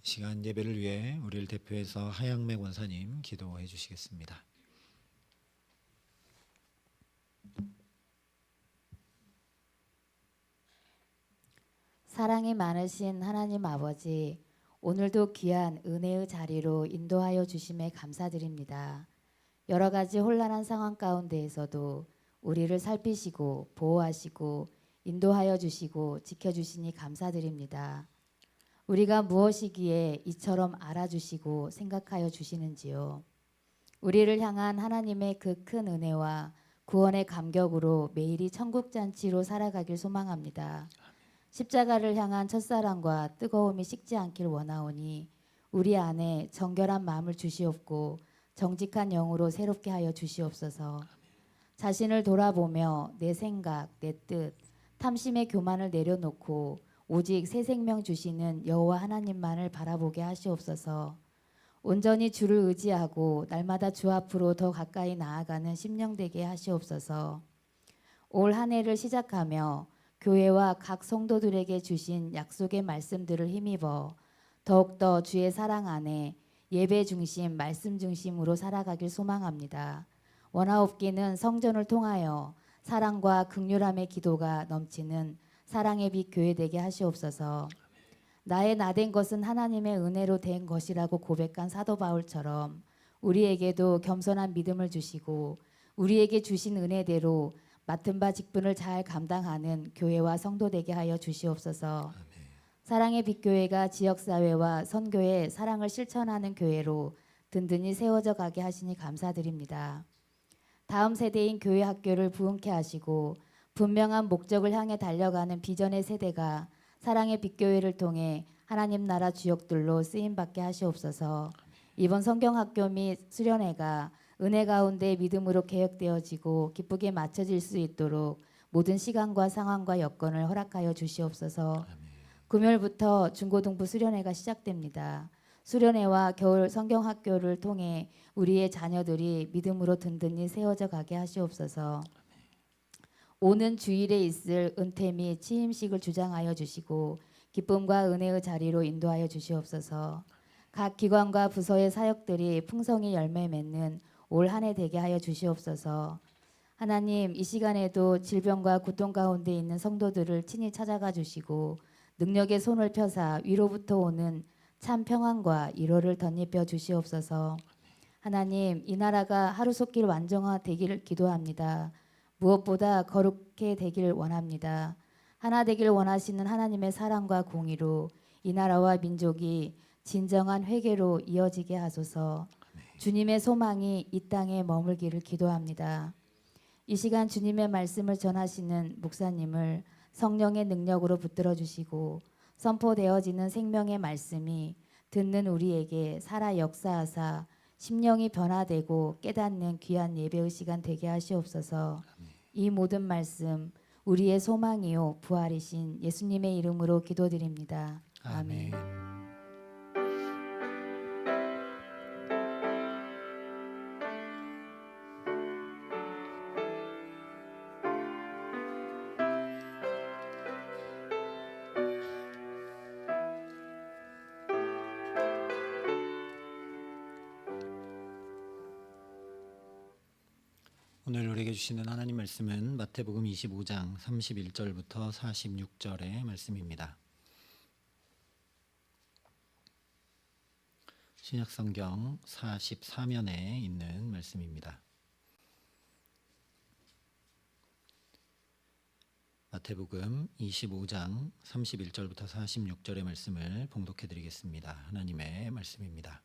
시간 예배를 위해 우리를 대표해서 하양매 권사님 기도해 주시겠습니다. 사랑이 많으신 하나님 아버지, 오늘도 귀한 은혜의 자리로 인도하여 주심에 감사드립니다. 여러 가지 혼란한 상황 가운데에서도 우리를 살피시고 보호하시고 인도하여 주시고 지켜주시니 감사드립니다. 우리가 무엇이기에 이처럼 알아주시고 생각하여 주시는지요. 우리를 향한 하나님의 그 큰 은혜와 구원의 감격으로 매일이 천국잔치로 살아가길 소망합니다. 십자가를 향한 첫사랑과 뜨거움이 식지 않길 원하오니 우리 안에 정결한 마음을 주시옵고 정직한 영으로 새롭게 하여 주시옵소서. 자신을 돌아보며 내 생각, 내 뜻, 탐심의 교만을 내려놓고 오직 새 생명 주시는 여호와 하나님만을 바라보게 하시옵소서. 온전히 주를 의지하고 날마다 주 앞으로 더 가까이 나아가는 심령 되게 하시옵소서. 올 한 해를 시작하며 교회와 각 성도들에게 주신 약속의 말씀들을 힘입어 더욱더 주의 사랑 안에 예배 중심, 말씀 중심으로 살아가길 소망합니다. 원하옵기는 성전을 통하여 사랑과 긍휼함의 기도가 넘치는 사랑의 빛 교회 되게 하시옵소서. 나의 나된 것은 하나님의 은혜로 된 것이라고 고백한 사도 바울처럼 우리에게도 겸손한 믿음을 주시고 우리에게 주신 은혜대로 맡은 바 직분을 잘 감당하는 교회와 성도 되게 하여 주시옵소서. 사랑의 빛교회가 지역사회와 선교의 사랑을 실천하는 교회로 든든히 세워져 가게 하시니 감사드립니다. 다음 세대인 교회 학교를 부흥케 하시고 분명한 목적을 향해 달려가는 비전의 세대가 사랑의 빛교회를 통해 하나님 나라 주역들로 쓰임받게 하시옵소서. 이번 성경학교 및 수련회가 은혜 가운데 믿음으로 개혁되어지고 기쁘게 마쳐질 수 있도록 모든 시간과 상황과 여건을 허락하여 주시옵소서. 금요일부터 중고등부 수련회가 시작됩니다. 수련회와 겨울 성경학교를 통해 우리의 자녀들이 믿음으로 든든히 세워져 가게 하시옵소서. 오는 주일에 있을 은퇴 및 취임식을 주장하여 주시고 기쁨과 은혜의 자리로 인도하여 주시옵소서. 각 기관과 부서의 사역들이 풍성히 열매 맺는 올 한 해 되게 하여 주시옵소서. 하나님, 이 시간에도 질병과 고통 가운데 있는 성도들을 친히 찾아가 주시고 능력의 손을 펴사 위로부터 오는 참 평안과 위로를 덧입혀 주시옵소서. 하나님, 이 나라가 하루속길 완성화되기를 기도합니다. 무엇보다 거룩해 되길 원합니다. 하나 되길 원하시는 하나님의 사랑과 공의로 이 나라와 민족이 진정한 회개로 이어지게 하소서. 주님의 소망이 이 땅에 머물기를 기도합니다. 이 시간 주님의 말씀을 전하시는 목사님을 성령의 능력으로 붙들어 주시고 선포되어지는 생명의 말씀이 듣는 우리에게 살아 역사하사 심령이 변화되고 깨닫는 귀한 예배의 시간 되게 하시옵소서. 이 모든 말씀 우리의 소망이요 부활이신 예수님의 이름으로 기도드립니다. 아멘. 오늘 우리에게 주시는 하나님 말씀은 마태복음 25장 31절부터 46절의 말씀입니다. 신약성경 44면에 있는 말씀입니다. 마태복음 25장 31절부터 46절의 말씀을 봉독해 드리겠습니다. 하나님의 말씀입니다.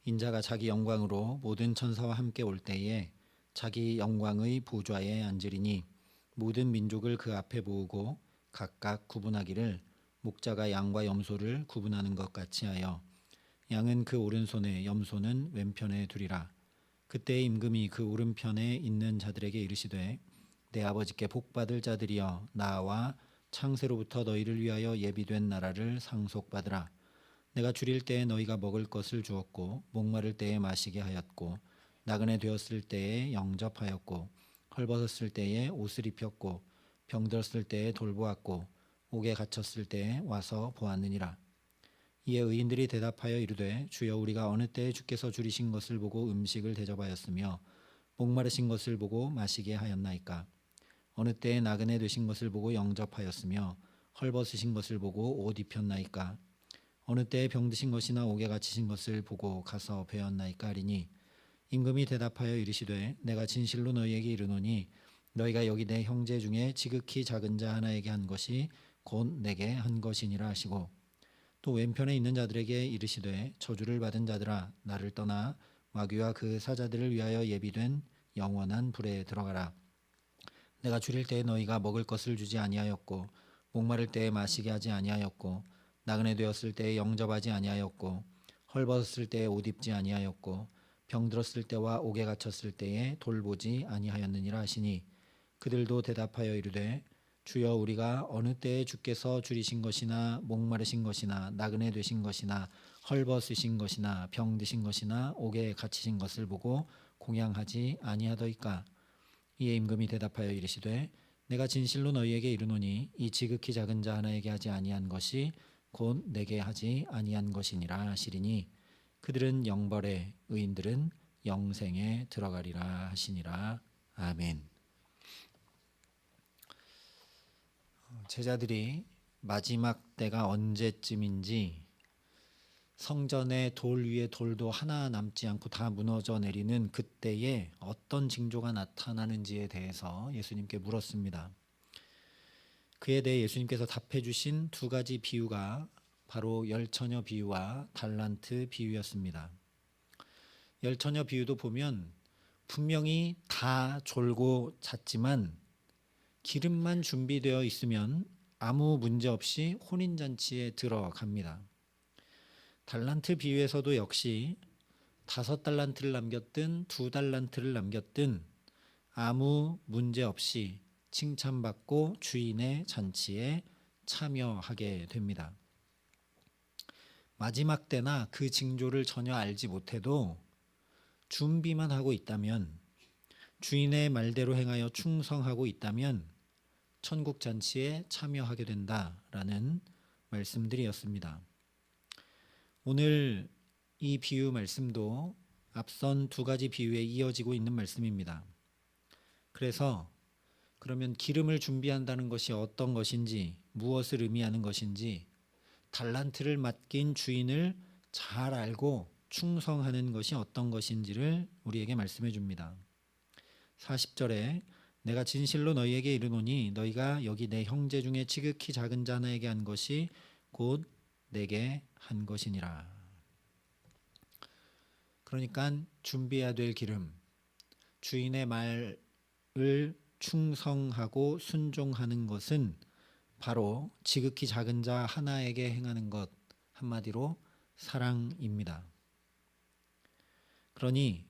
인자가 자기 영광으로 모든 천사와 함께 올 때에 자기 영광의 보좌에 앉으리니 모든 민족을 그 앞에 모으고 각각 구분하기를 목자가 양과 염소를 구분하는 것 같이 하여 양은 그 오른손에 염소는 왼편에 두리라. 그때 임금이 그 오른편에 있는 자들에게 이르시되 내 아버지께 복받을 자들이여 나와 창세로부터 너희를 위하여 예비된 나라를 상속받으라. 내가 줄일 때에 너희가 먹을 것을 주었고 목마를 때에 마시게 하였고 나그네 되었을 때에 영접하였고 헐벗었을 때에 옷을 입혔고 병들었을 때에 돌보았고 옥에 갇혔을 때에 와서 보았느니라. 이에 의인들이 대답하여 이르되 주여 우리가 어느 때에 주께서 줄이신 것을 보고 음식을 대접하였으며 목마르신 것을 보고 마시게 하였나이까. 어느 때에 나그네 되신 것을 보고 영접하였으며 헐벗으신 것을 보고 옷 입혔나이까. 어느 때에 병드신 것이나 옥에 갇히신 것을 보고 가서 배웠나이까 하리니 임금이 대답하여 이르시되 내가 진실로 너희에게 이르노니 너희가 여기 내 형제 중에 지극히 작은 자 하나에게 한 것이 곧 내게 한 것이니라 하시고 또 왼편에 있는 자들에게 이르시되 저주를 받은 자들아 나를 떠나 마귀와 그 사자들을 위하여 예비된 영원한 불에 들어가라. 내가 줄일 때에 너희가 먹을 것을 주지 아니하였고 목마를 때에 마시게 하지 아니하였고 나그네 되었을 때에 영접하지 아니하였고 헐벗었을 때에 옷 입지 아니하였고 병들었을 때와 옥에 갇혔을 때에 돌보지 아니하였느니라 하시니 그들도 대답하여 이르되 주여 우리가 어느 때에 주께서 줄이신 것이나 목마르신 것이나 나그네 되신 것이나 헐벗으신 것이나 병드신 것이나 옥에 갇히신 것을 보고 공양하지 아니하더이까. 이에 임금이 대답하여 이르시되 내가 진실로 너희에게 이르노니 이 지극히 작은 자 하나에게 하지 아니한 것이 곧 내게 하지 아니한 것이니라 하시리니 그들은 영벌에 의인들은 영생에 들어가리라 하시니라. 아멘. 제자들이 마지막 때가 언제쯤인지 성전의 돌 위에 돌도 하나 남지 않고 다 무너져 내리는 그때에 어떤 징조가 나타나는지에 대해서 예수님께 물었습니다. 그에 대해 예수님께서 답해 주신 두 가지 비유가 바로 열처녀 비유와 달란트 비유였습니다. 열처녀 비유도 보면 분명히 다 졸고 잤지만 기름만 준비되어 있으면 아무 문제 없이 혼인잔치에 들어갑니다. 달란트 비유에서도 역시 5달란트를 남겼든 2달란트를 남겼든 아무 문제 없이 칭찬받고 주인의 잔치에 참여하게 됩니다. 마지막 때나 그 징조를 전혀 알지 못해도 준비만 하고 있다면, 주인의 말대로 행하여 충성하고 있다면 천국 잔치에 참여하게 된다라는 말씀들이었습니다. 오늘 이 비유 말씀도 앞선 두 가지 비유에 이어지고 있는 말씀입니다. 그래서 그러면 기름을 준비한다는 것이 어떤 것인지, 무엇을 의미하는 것인지, 달란트를 맡긴 주인을 잘 알고 충성하는 것이 어떤 것인지를 우리에게 말씀해 줍니다. 40절에 내가 진실로 너희에게 이르노니 너희가 여기 내 형제 중에 지극히 작은 자 하나에게 한 것이 곧 내게 한 것이니라. 그러니까 준비해야 될 기름, 주인의 말을 충성하고 순종하는 것은 바로 지극히 작은 자 하나에게 행하는 것, 한마디로 사랑입니다. 그러니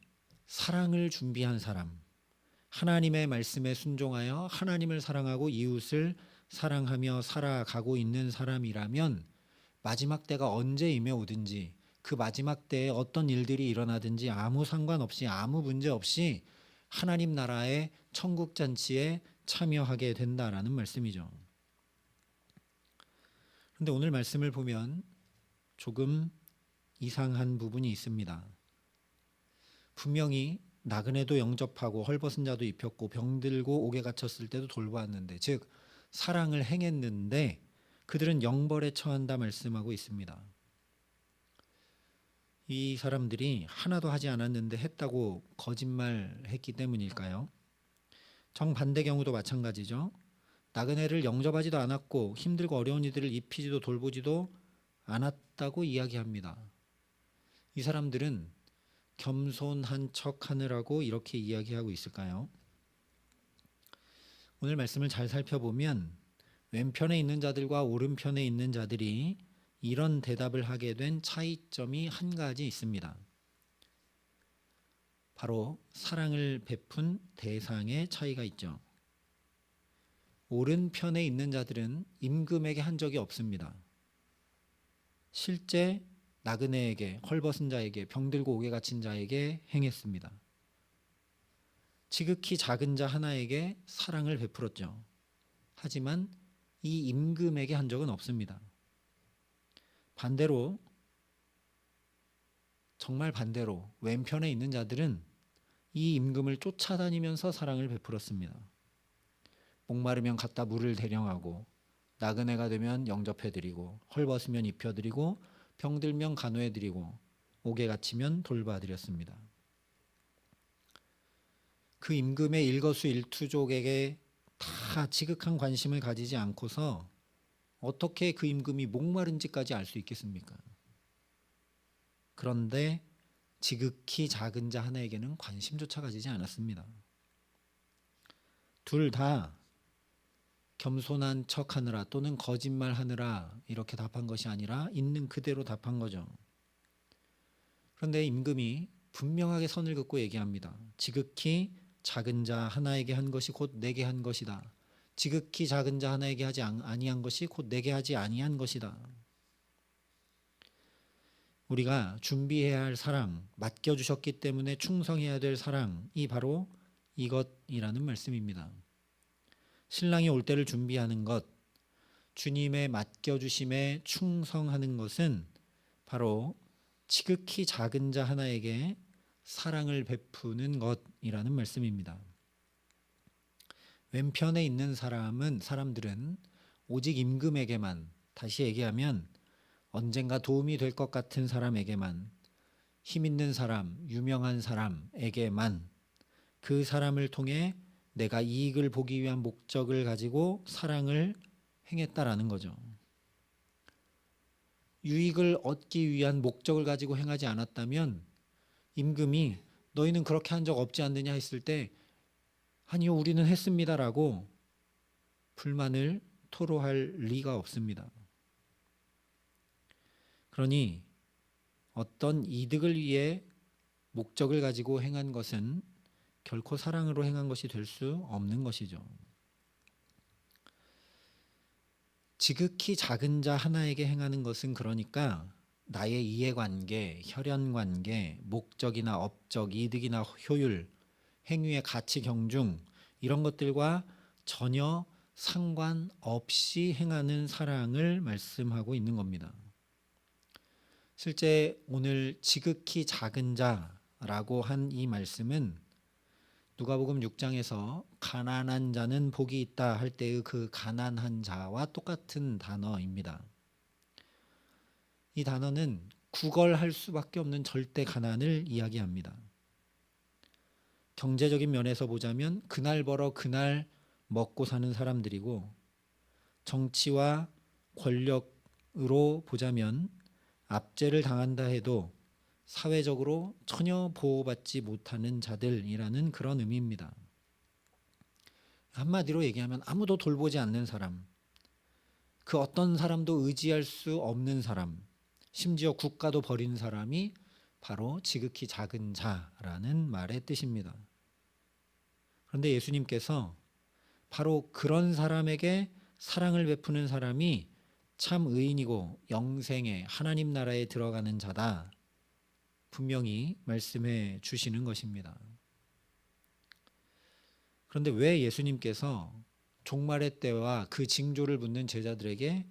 사랑을 준비한 사람, 하나님의 말씀에 순종하여 하나님을 사랑하고 이웃을 사랑하며 살아가고 있는 사람이라면 마지막 때가 언제 임해오든지 그 마지막 때에 어떤 일들이 일어나든지 아무 상관없이 아무 문제 없이 하나님 나라의 천국 잔치에 참여하게 된다라는 말씀이죠. 그런데 오늘 말씀을 보면 조금 이상한 부분이 있습니다. 분명히 나그네도 영접하고 헐벗은 자도 입혔고 병들고 옥에 갇혔을 때도 돌보았는데, 즉 사랑을 행했는데 그들은 영벌에 처한다 말씀하고 있습니다. 이 사람들이 하나도 하지 않았는데 했다고 거짓말했기 때문일까요? 정반대 경우도 마찬가지죠. 나그네를 영접하지도 않았고 힘들고 어려운 이들을 입히지도 돌보지도 않았다고 이야기합니다. 이 사람들은 겸손한 척 하느라고 이렇게 이야기하고 있을까요? 오늘 말씀을 잘 살펴보면 왼편에 있는 자들과 오른편에 있는 자들이 이런 대답을 하게 된 차이점이 한 가지 있습니다. 바로 사랑을 베푼 대상의 차이가 있죠. 오른편에 있는 자들은 임금에게 한 적이 없습니다. 실제 나그네에게, 헐벗은 자에게, 병들고 옥에 갇힌 자에게 행했습니다. 지극히 작은 자 하나에게 사랑을 베풀었죠. 하지만 이 임금에게 한 적은 없습니다. 반대로, 정말 반대로 왼편에 있는 자들은 이 임금을 쫓아다니면서 사랑을 베풀었습니다. 목마르면 갖다 물을 대령하고, 나그네가 되면 영접해드리고, 헐벗으면 입혀드리고, 병들면 간호해드리고, 옥에 갇히면 돌봐드렸습니다. 그 임금의 일거수일투족에게 다 지극한 관심을 가지지 않고서 어떻게 그 임금이 목마른지까지 알 수 있겠습니까? 그런데 지극히 작은 자 하나에게는 관심조차 가지지 않았습니다. 둘 다 겸손한 척하느라 또는 거짓말하느라 이렇게 답한 것이 아니라 있는 그대로 답한 거죠. 그런데 임금이 분명하게 선을 긋고 얘기합니다. 지극히 작은 자 하나에게 한 것이 곧 내게 한 것이다. 지극히 작은 자 하나에게 하지 아니한 것이 곧 내게 하지 아니한 것이다. 우리가 준비해야 할 사랑, 맡겨주셨기 때문에 충성해야 될 사랑이 바로 이것이라는 말씀입니다. 신랑이 올 때를 준비하는 것, 주님의 맡겨주심에 충성하는 것은 바로 지극히 작은 자 하나에게 사랑을 베푸는 것이라는 말씀입니다. 왼편에 있는 사람들은 오직 임금에게만, 다시 얘기하면 언젠가 도움이 될 것 같은 사람에게만, 힘 있는 사람, 유명한 사람에게만, 그 사람을 통해 내가 이익을 보기 위한 목적을 가지고 사랑을 행했다라는 거죠. 유익을 얻기 위한 목적을 가지고 행하지 않았다면 임금이 너희는 그렇게 한 적 없지 않느냐 했을 때 아니요 우리는 했습니다라고 불만을 토로할 리가 없습니다. 그러니 어떤 이득을 위해 목적을 가지고 행한 것은 결코 사랑으로 행한 것이 될 수 없는 것이죠. 지극히 작은 자 하나에게 행하는 것은 그러니까 나의 이해관계, 혈연관계, 목적이나 업적, 이득이나 효율, 행위의 가치 경중 이런 것들과 전혀 상관없이 행하는 사랑을 말씀하고 있는 겁니다. 실제 오늘 지극히 작은 자라고 한 이 말씀은 누가복음 6장에서 가난한 자는 복이 있다 할 때의 그 가난한 자와 똑같은 단어입니다. 이 단어는 구걸할 수밖에 없는 절대 가난을 이야기합니다. 경제적인 면에서 보자면 그날 벌어 그날 먹고 사는 사람들이고, 정치와 권력으로 보자면 압제를 당한다 해도 사회적으로 전혀 보호받지 못하는 자들이라는 그런 의미입니다. 한마디로 얘기하면 아무도 돌보지 않는 사람, 그 어떤 사람도 의지할 수 없는 사람, 심지어 국가도 버린 사람이 바로 지극히 작은 자라는 말의 뜻입니다. 그런데 예수님께서 바로 그런 사람에게 사랑을 베푸는 사람이 참 의인이고 영생의 하나님 나라에 들어가는 자다, 분명히 말씀해 주시는 것입니다. 그런데 왜 예수님께서 종말의 때와 그 징조를 묻는 제자들에게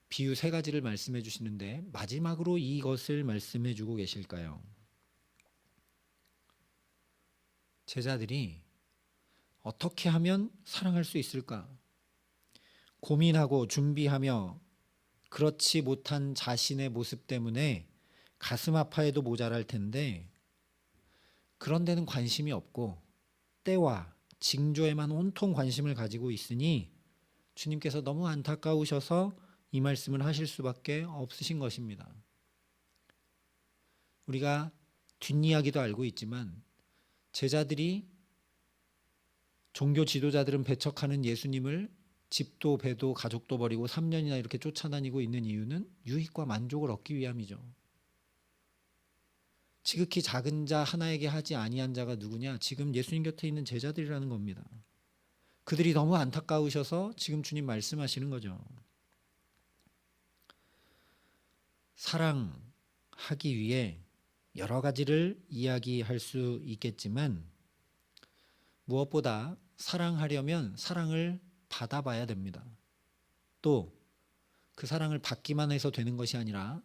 비유 3가지를 말씀해 주시는데 마지막으로 이것을 말씀해 주고 계실까요? 제자들이 어떻게 하면 사랑할 수 있을까? 고민하고 준비하며 그렇지 못한 자신의 모습 때문에 가슴 아파해도 모자랄 텐데 그런 데는 관심이 없고 때와 징조에만 온통 관심을 가지고 있으니 주님께서 너무 안타까우셔서 이 말씀을 하실 수밖에 없으신 것입니다. 우리가 뒷이야기도 알고 있지만 제자들이 종교 지도자들은 배척하는 예수님을 집도 배도 가족도 버리고 3년이나 이렇게 쫓아다니고 있는 이유는 유익과 만족을 얻기 위함이죠. 지극히 작은 자 하나에게 하지 아니한 자가 누구냐? 지금 예수님 곁에 있는 제자들이라는 겁니다. 그들이 너무 안타까우셔서 지금 주님 말씀하시는 거죠. 사랑하기 위해 여러 가지를 이야기할 수 있겠지만 무엇보다 사랑하려면 사랑을 받아봐야 됩니다. 또 그 사랑을 받기만 해서 되는 것이 아니라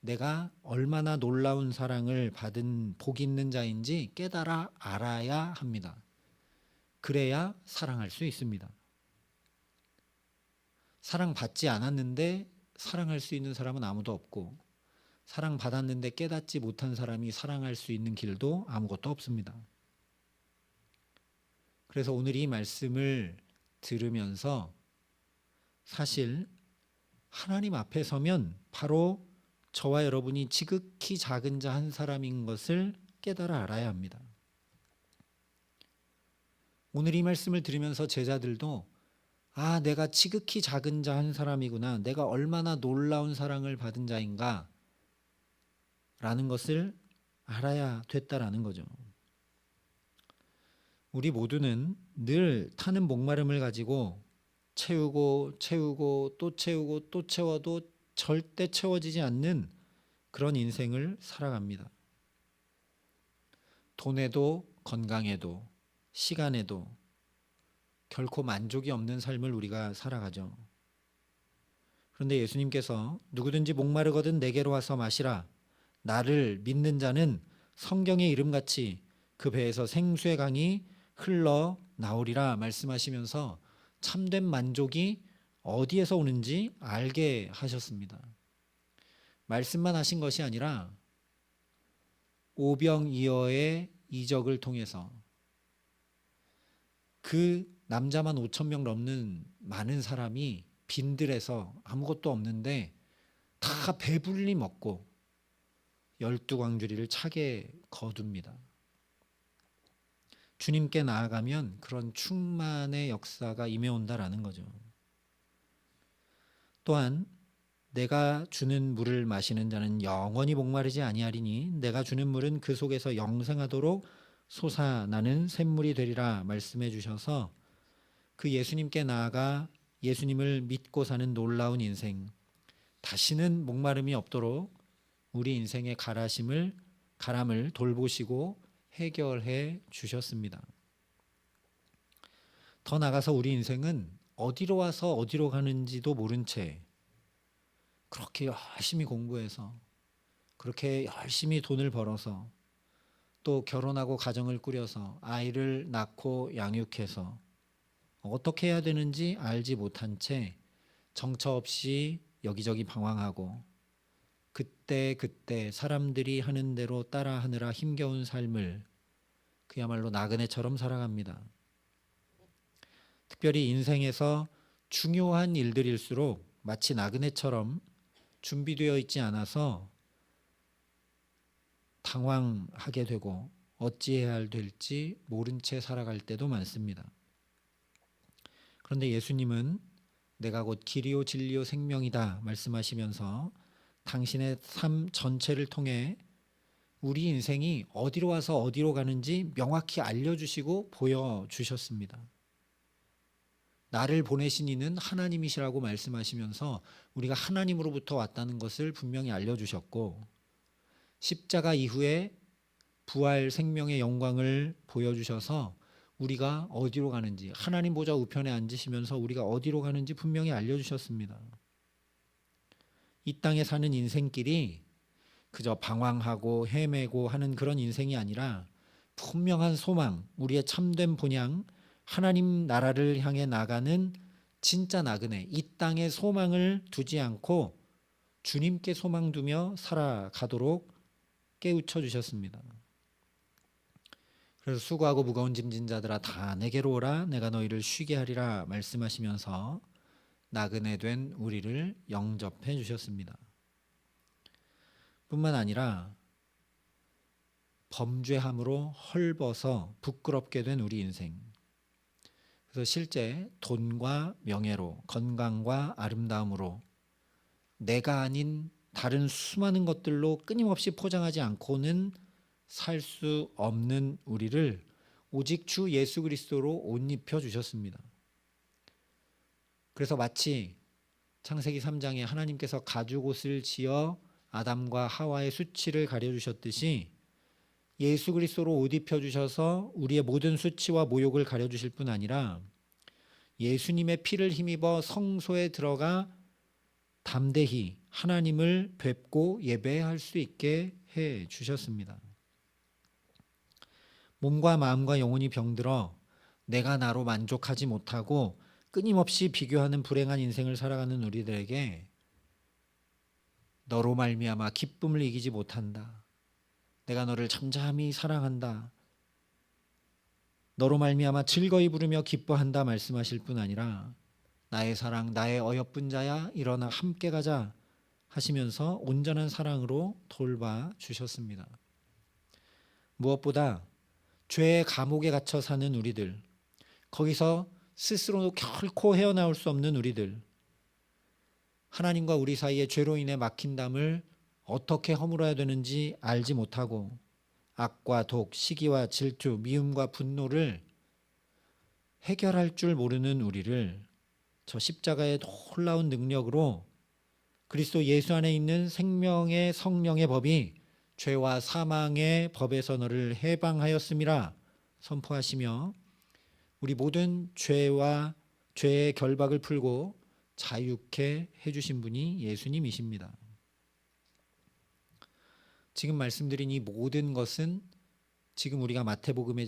내가 얼마나 놀라운 사랑을 받은 복 있는 자인지 깨달아 알아야 합니다. 그래야 사랑할 수 있습니다. 사랑받지 않았는데 사랑할 수 있는 사람은 아무도 없고, 사랑받았는데 깨닫지 못한 사람이 사랑할 수 있는 길도 아무것도 없습니다. 그래서 오늘 이 말씀을 들으면서 사실 하나님 앞에 서면 바로 저와 여러분이 지극히 작은 자 한 사람인 것을 깨달아 알아야 합니다. 오늘 이 말씀을 들으면서 제자들도 내가 지극히 작은 자 한 사람이구나, 내가 얼마나 놀라운 사랑을 받은 자인가 라는 것을 알아야 됐다라는 거죠. 우리 모두는 늘 타는 목마름을 가지고 채우고 또 채우고 또 채워도 절대 채워지지 않는 그런 인생을 살아갑니다. 돈에도 건강에도 시간에도 결코 만족이 없는 삶을 우리가 살아가죠. 그런데 예수님께서 누구든지 목마르거든 내게로 와서 마시라, 나를 믿는 자는 성경의 이름같이 그 배에서 생수의 강이 흘러 나오리라 말씀하시면서 참된 만족이 어디에서 오는지 알게 하셨습니다. 말씀만 하신 것이 아니라 오병이어의 이적을 통해서 그 남자만 5,000명 넘는 많은 사람이 빈들에서 아무것도 없는데 다 배불리 먹고 12광주리를 차게 거둡니다. 주님께 나아가면 그런 충만의 역사가 임해온다라는 거죠. 또한 내가 주는 물을 마시는 자는 영원히 목마르지 아니하리니 내가 주는 물은 그 속에서 영생하도록 솟아나는 샘물이 되리라 말씀해 주셔서 그 예수님께 나아가 예수님을 믿고 사는 놀라운 인생, 다시는 목마름이 없도록 우리 인생의 가람을 돌보시고 해결해 주셨습니다. 더 나아가서 우리 인생은 어디로 와서 어디로 가는지도 모른 채 그렇게 열심히 공부해서, 그렇게 열심히 돈을 벌어서, 또 결혼하고 가정을 꾸려서 아이를 낳고 양육해서 어떻게 해야 되는지 알지 못한 채 정처 없이 여기저기 방황하고 그때 사람들이 하는 대로 따라하느라 힘겨운 삶을 그야말로 나그네처럼 살아갑니다. 특별히 인생에서 중요한 일들일수록 마치 나그네처럼 준비되어 있지 않아서 당황하게 되고 어찌해야 될지 모른 채 살아갈 때도 많습니다. 그런데 예수님은 내가 곧 길이요 진리요 생명이다 말씀하시면서 당신의 삶 전체를 통해 우리 인생이 어디로 와서 어디로 가는지 명확히 알려주시고 보여주셨습니다. 나를 보내신 이는 하나님이시라고 말씀하시면서 우리가 하나님으로부터 왔다는 것을 분명히 알려주셨고, 십자가 이후에 부활 생명의 영광을 보여주셔서 우리가 어디로 가는지, 하나님 보좌 우편에 앉으시면서 우리가 어디로 가는지 분명히 알려주셨습니다. 이 땅에 사는 인생길이 그저 방황하고 헤매고 하는 그런 인생이 아니라 분명한 소망, 우리의 참된 본향, 하나님 나라를 향해 나가는 진짜 나그네, 이 땅에 소망을 두지 않고 주님께 소망 두며 살아가도록 깨우쳐 주셨습니다. 그래서 수고하고 무거운 짐진 자들아 다 내게로 오라, 내가 너희를 쉬게 하리라 말씀하시면서 나그네 된 우리를 영접해 주셨습니다. 뿐만 아니라 범죄함으로 헐벗어 부끄럽게 된 우리 인생, 그래서 실제 돈과 명예로, 건강과 아름다움으로 내가 아닌 다른 수많은 것들로 끊임없이 포장하지 않고는 살 수 없는 우리를 오직 주 예수 그리스도로 옷 입혀 주셨습니다. 그래서 마치 창세기 3장에 하나님께서 가죽옷을 지어 아담과 하와의 수치를 가려주셨듯이 예수 그리스도로 옷 입혀 주셔서 우리의 모든 수치와 모욕을 가려주실 뿐 아니라 예수님의 피를 힘입어 성소에 들어가 담대히 하나님을 뵙고 예배할 수 있게 해 주셨습니다. 몸과 마음과 영혼이 병들어 내가 나로 만족하지 못하고 끊임없이 비교하는 불행한 인생을 살아가는 우리들에게 너로 말미암아 기쁨을 이기지 못한다. 내가 너를 잠잠히 사랑한다. 너로 말미암아 즐거이 부르며 기뻐한다 말씀하실 뿐 아니라 나의 사랑, 나의 어여쁜 자야 일어나 함께 가자 하시면서 온전한 사랑으로 돌봐 주셨습니다. 무엇보다 죄의 감옥에 갇혀 사는 우리들, 거기서 스스로 결코 헤어나올 수 없는 우리들, 하나님과 우리 사이에 죄로 인해 막힌 담을 어떻게 허물어야 되는지 알지 못하고 악과 독, 시기와 질투, 미움과 분노를 해결할 줄 모르는 우리를 저 십자가의 놀라운 능력으로 그리스도 예수 안에 있는 생명의 성령의 법이 죄와 사망의 법에서 너를 해방하였음이라 선포하시며 우리 모든 죄와 죄의 결박을 풀고 자유케 해주신 분이 예수님이십니다. 지금 말씀드린 이 모든 것은 지금 우리가 마태복음에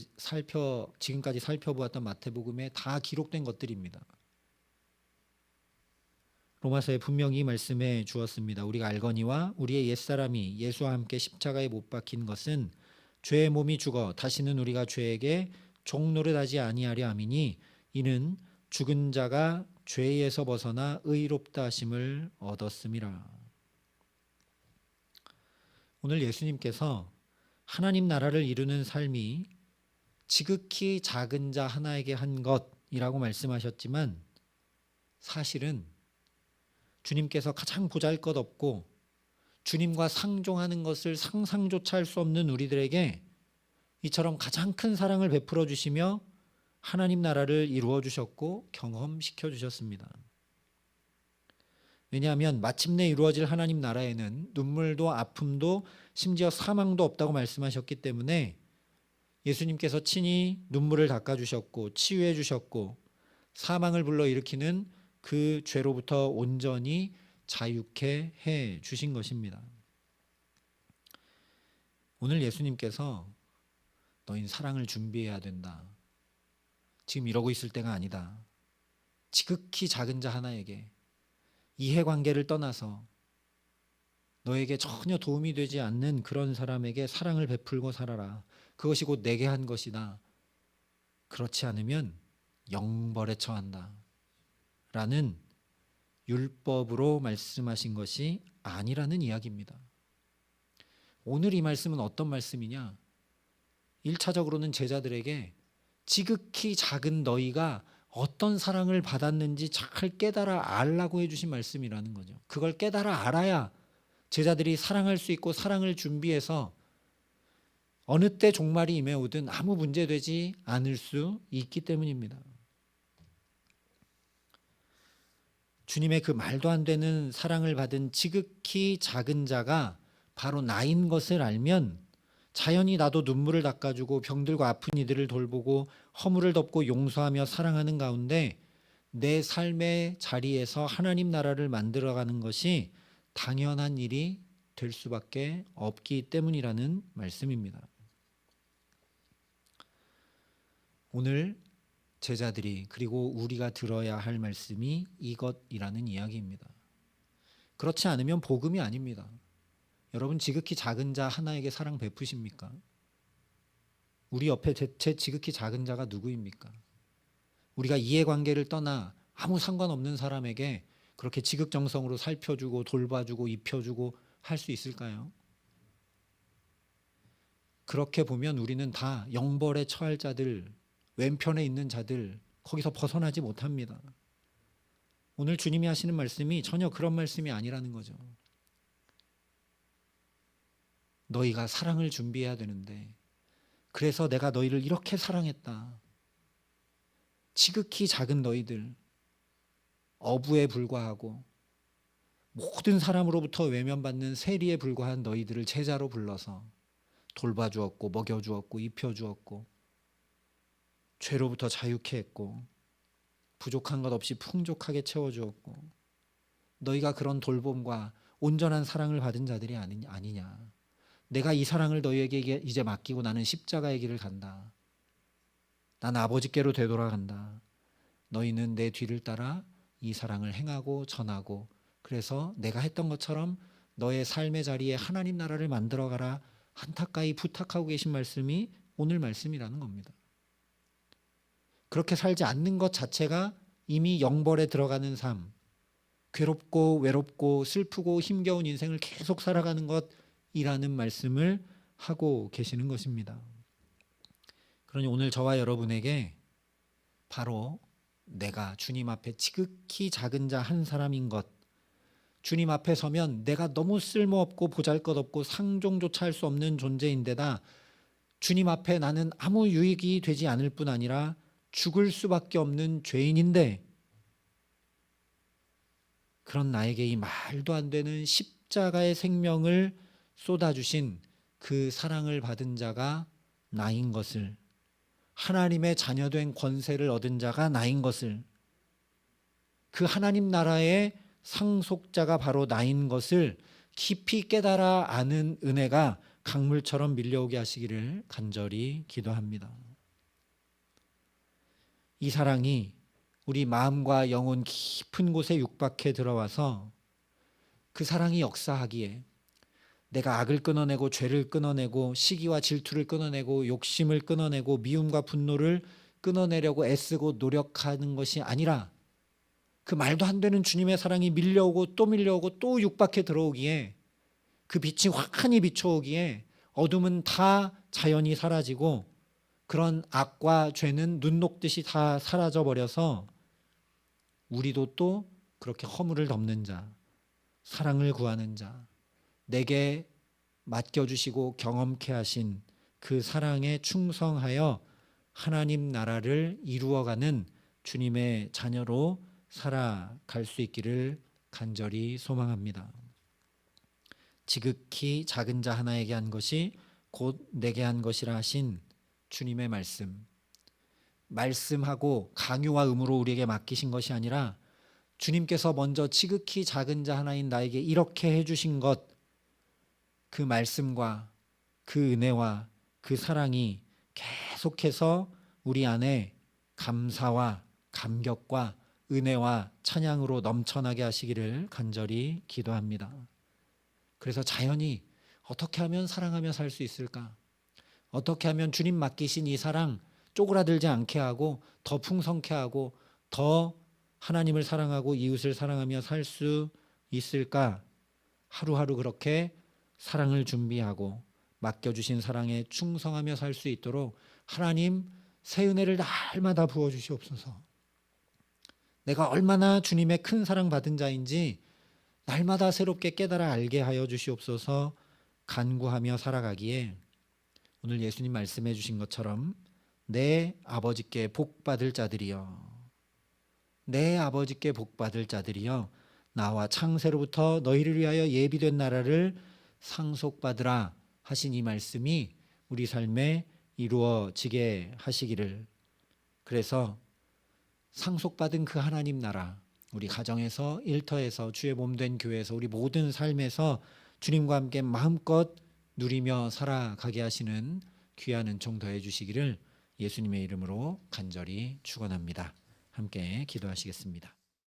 지금까지 살펴보았던 마태복음에 다 기록된 것들입니다. 로마서에 분명히 말씀해 주었습니다. 우리가 알거니와 우리의 옛사람이 예수와 함께 십자가에 못 박힌 것은 죄의 몸이 죽어 다시는 우리가 죄에게 종노릇하지 아니하려 함이니 이는 죽은 자가 죄에서 벗어나 의롭다 하심을 얻었음이라. 오늘 예수님께서 하나님 나라를 이루는 삶이 지극히 작은 자 하나에게 한 것이라고 말씀하셨지만 사실은 주님께서 가장 보잘것없고 주님과 상종하는 것을 상상조차 할 수 없는 우리들에게 이처럼 가장 큰 사랑을 베풀어 주시며 하나님 나라를 이루어 주셨고 경험시켜 주셨습니다. 왜냐하면 마침내 이루어질 하나님 나라에는 눈물도 아픔도 심지어 사망도 없다고 말씀하셨기 때문에 예수님께서 친히 눈물을 닦아주셨고 치유해 주셨고 사망을 불러일으키는 그 죄로부터 온전히 자유케 해 주신 것입니다. 오늘 예수님께서 너희는 사랑을 준비해야 된다. 지금 이러고 있을 때가 아니다. 지극히 작은 자 하나에게 이해관계를 떠나서 너에게 전혀 도움이 되지 않는 그런 사람에게 사랑을 베풀고 살아라. 그것이 곧 내게 한 것이다. 그렇지 않으면 영벌에 처한다. 라는 율법으로 말씀하신 것이 아니라는 이야기입니다. 오늘 이 말씀은 어떤 말씀이냐? 1차적으로는 제자들에게 지극히 작은 너희가 어떤 사랑을 받았는지 잘 깨달아 알라고 해주신 말씀이라는 거죠. 그걸 깨달아 알아야 제자들이 사랑할 수 있고 사랑을 준비해서 어느 때 종말이 임해오든 아무 문제되지 않을 수 있기 때문입니다. 주님의 그 말도 안 되는 사랑을 받은 지극히 작은 자가 바로 나인 것을 알면 자연히 나도 눈물을 닦아주고 병들고 아픈 이들을 돌보고 허물을 덮고 용서하며 사랑하는 가운데 내 삶의 자리에서 하나님 나라를 만들어가는 것이 당연한 일이 될 수밖에 없기 때문이라는 말씀입니다. 오늘 제자들이 그리고 우리가 들어야 할 말씀이 이것이라는 이야기입니다. 그렇지 않으면 복음이 아닙니다. 여러분 지극히 작은 자 하나에게 사랑 베푸십니까? 우리 옆에 대체 지극히 작은 자가 누구입니까? 우리가 이해관계를 떠나 아무 상관없는 사람에게 그렇게 지극정성으로 살펴주고 돌봐주고 입혀주고 할 수 있을까요? 그렇게 보면 우리는 다 영벌에 처할 자들, 왼편에 있는 자들, 거기서 벗어나지 못합니다. 오늘 주님이 하시는 말씀이 전혀 그런 말씀이 아니라는 거죠. 너희가 사랑을 준비해야 되는데 그래서 내가 너희를 이렇게 사랑했다. 지극히 작은 너희들, 어부에 불과하고 모든 사람으로부터 외면받는 세리에 불과한 너희들을 제자로 불러서 돌봐주었고 먹여주었고 입혀주었고 죄로부터 자유케 했고 부족한 것 없이 풍족하게 채워주었고 너희가 그런 돌봄과 온전한 사랑을 받은 자들이 아니냐. 내가 이 사랑을 너희에게 이제 맡기고 나는 십자가의 길을 간다. 난 아버지께로 되돌아간다. 너희는 내 뒤를 따라 이 사랑을 행하고 전하고, 그래서 내가 했던 것처럼 너의 삶의 자리에 하나님 나라를 만들어가라 안타까이 부탁하고 계신 말씀이 오늘 말씀이라는 겁니다. 그렇게 살지 않는 것 자체가 이미 영벌에 들어가는 삶, 괴롭고 외롭고 슬프고 힘겨운 인생을 계속 살아가는 것이라는 말씀을 하고 계시는 것입니다. 그러니 오늘 저와 여러분에게 바로 내가 주님 앞에 지극히 작은 자 한 사람인 것, 주님 앞에 서면 내가 너무 쓸모없고 보잘것없고 상종조차 할 수 없는 존재인데다 주님 앞에 나는 아무 유익이 되지 않을 뿐 아니라 죽을 수밖에 없는 죄인인데, 그런 나에게 이 말도 안 되는 십자가의 생명을 쏟아주신 그 사랑을 받은 자가 나인 것을, 하나님의 자녀된 권세를 얻은 자가 나인 것을, 그 하나님 나라의 상속자가 바로 나인 것을 깊이 깨달아 아는 은혜가 강물처럼 밀려오게 하시기를 간절히 기도합니다. 이 사랑이 우리 마음과 영혼 깊은 곳에 육박해 들어와서 그 사랑이 역사하기에 내가 악을 끊어내고 죄를 끊어내고 시기와 질투를 끊어내고 욕심을 끊어내고 미움과 분노를 끊어내려고 애쓰고 노력하는 것이 아니라 그 말도 안 되는 주님의 사랑이 밀려오고 또 육박해 들어오기에 그 빛이 환히 비춰오기에 어둠은 다 자연히 사라지고 그런 악과 죄는 눈 녹듯이 다 사라져 버려서 우리도 또 그렇게 허물을 덮는 자, 사랑을 구하는 자, 내게 맡겨주시고 경험케 하신 그 사랑에 충성하여 하나님 나라를 이루어가는 주님의 자녀로 살아갈 수 있기를 간절히 소망합니다. 지극히 작은 자 하나에게 한 것이 곧 내게 한 것이라 하신 주님의 말씀하고 강요와 의무로 우리에게 맡기신 것이 아니라 주님께서 먼저 지극히 작은 자 하나인 나에게 이렇게 해주신 것, 그 말씀과 그 은혜와 그 사랑이 계속해서 우리 안에 감사와 감격과 은혜와 찬양으로 넘쳐나게 하시기를 간절히 기도합니다. 그래서 자연히 어떻게 하면 사랑하며 살 수 있을까? 어떻게 하면 주님 맡기신 이 사랑 쪼그라들지 않게 하고 더 풍성케 하고 더 하나님을 사랑하고 이웃을 사랑하며 살 수 있을까? 하루하루 그렇게 사랑을 준비하고 맡겨주신 사랑에 충성하며 살 수 있도록 하나님 새 은혜를 날마다 부어주시옵소서. 내가 얼마나 주님의 큰 사랑 받은 자인지 날마다 새롭게 깨달아 알게 하여 주시옵소서. 간구하며 살아가기에 오늘 예수님 말씀해 주신 것처럼 내 아버지께 복받을 자들이여, 내 아버지께 복받을 자들이여 나와 창세로부터 너희를 위하여 예비된 나라를 상속받으라 하신 이 말씀이 우리 삶에 이루어지게 하시기를, 그래서 상속받은 그 하나님 나라 우리 가정에서, 일터에서, 주의 몸된 교회에서, 우리 모든 삶에서 주님과 함께 마음껏 누리며 살아가게 하시는 귀한 은총 더해 주시기를 예수님의 이름으로 간절히 축원합니다. 함께 기도하시겠습니다.